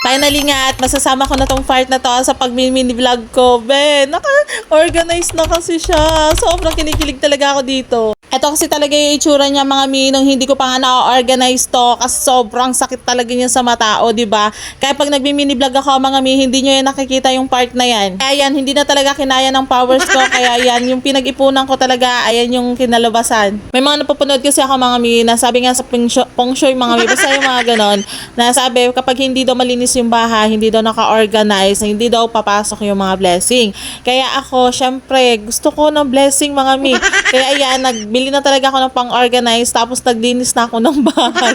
Finally nga at masasama ko na tong part na to sa pag-mini vlog ko. Ben, naka-organize na kasi siya. Sobrang kinikilig talaga ako dito. Ito kasi talaga yung itsura niya mga mi nung hindi ko pa nga na-organize to kasi sobrang sakit talaga niya sa mata, o diba? Kaya pag nagmi-mini vlog ako mga mi, hindi nyo yan nakikita yung part na yan. Kaya yan, hindi na talaga kinaya ng powers ko. Kaya yan, yung pinag-ipunan ko talaga, ayan yung kinalabasan. May mga napapanood kasi ako mga mi, na sabi nga sa feng shui mga mi, basta yung mga ganon, na sabi kapag hindi daw malinis yung bahay, hindi daw naka-organize, hindi daw papasok yung mga blessing. Kaya ako, syempre, gusto ko ng blessing mga mi. Kaya ayan, nagbili na talaga ako ng pang-organize, tapos naglinis na ako ng bahay.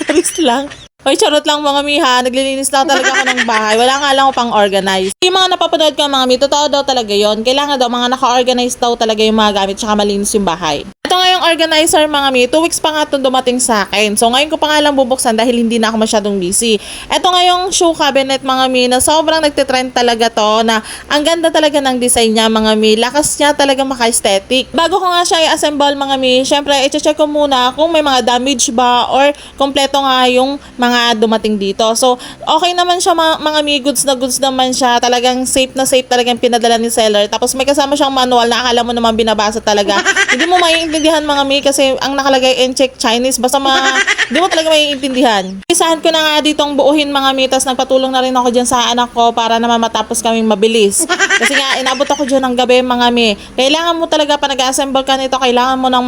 Charis lang. Hoy, charot lang mga mi ha, naglilinis lang talaga ako ng bahay. Wala nga lang ako pang-organize. Yung mga napapanood ko mga mi, totoo daw talaga yon. Kailangan daw mga naka-organize daw talaga yung mga gamit, tsaka malinis yung bahay. Ito nga yung organizer mga mi, 2 weeks pa nga itong dumating sa akin. So ngayon ko pa nga lang bubuksan dahil hindi na ako masyadong busy. Ito nga yung shoe cabinet mga mi, na sobrang nagtitrend talaga to, na ang ganda talaga ng design niya mga mi. Lakas niya talaga maka-aesthetic. Bago ko nga siya i-assemble mga mi, syempre i-check ko muna kung may mga damage ba or kompleto nga yung mga dumating dito. So okay naman siya mga mi, goods na goods naman siya. Talagang safe na safe talagang pinadala ni seller. Tapos may kasama siyang manual na akala mo naman binabasa talaga. Hindi mo maiintindihan mga mi kasi ang nakalagay in check Chinese, basta hindi mo talaga maiintindihan. Isahan ko na nga ditong buuhin mga mi, tas nagpatulong na rin ako dyan sa anak ko para naman matapos kaming mabilis. Kasi nga inabot ako dyan ng gabi mga mi. Kailangan mo talaga pa nag-assemble ka nito, kailangan mo ng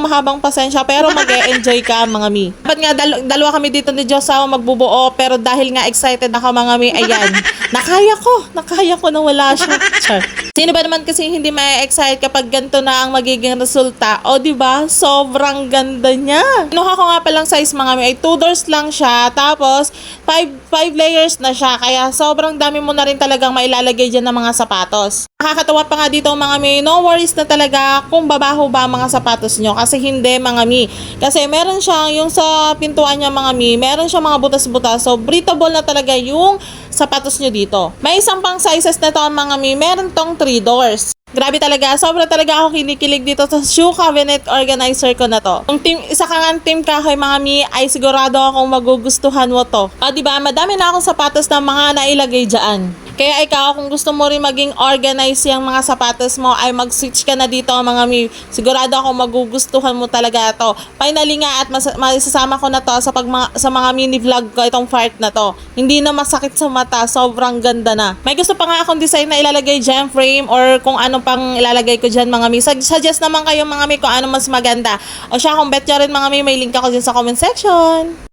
mahabang pasensya pero mag-e-enjoy ka mga mi. Dapat nga dalawa kami dito ni Josawa magbubuo, pero dahil nga excited ako mga mi, ayan, nakaya ko na wala siya. Char. Sino ba naman kasi hindi ma-excite kapag ganito na ang magiging resulta? O diba? Sobrang ganda niya. Kinuha ko nga palang size mga mi ay 2 doors lang siya. Tapos 5 layers na siya. Kaya sobrang dami mo na rin talagang mailalagay dyan ng mga sapatos. Nakakatawa pa nga dito mga mi, no worries na talaga kung babaho ba mga sapatos nyo. Kasi hindi mga mi. Kasi meron siya yung sa pintuan niya mga mi, meron siya mga butas-butas. So breathable na talaga yung sapatos nyo dito. May isang pang sizes na to mga mi, meron tong 3 doors. Grabe talaga, sobra talaga ako kinikilig dito sa shoe cabinet organizer ko na to. Kung isa ka nga team kahoy mga mi, ay sigurado akong magugustuhan mo to. O diba, madami na akong sapatos na mga nailagay dyan. Kaya ikaw, kung gusto mo rin maging organize yung mga sapatos mo, ay mag-switch ka na dito mga mi. Sigurado akong magugustuhan mo talaga to. Finally nga at masasama ko na to sa mga mini vlog ko itong part na to. Hindi na masakit sa mata, sobrang ganda na. May gusto pa nga akong design na ilalagay dyan, frame or kung ano pang ilalagay ko dyan mga mi. Suggest naman kayo mga mi kung ano mas maganda. O siya, kung bet nyo rin mga mi, may link ako dyan sa comment section.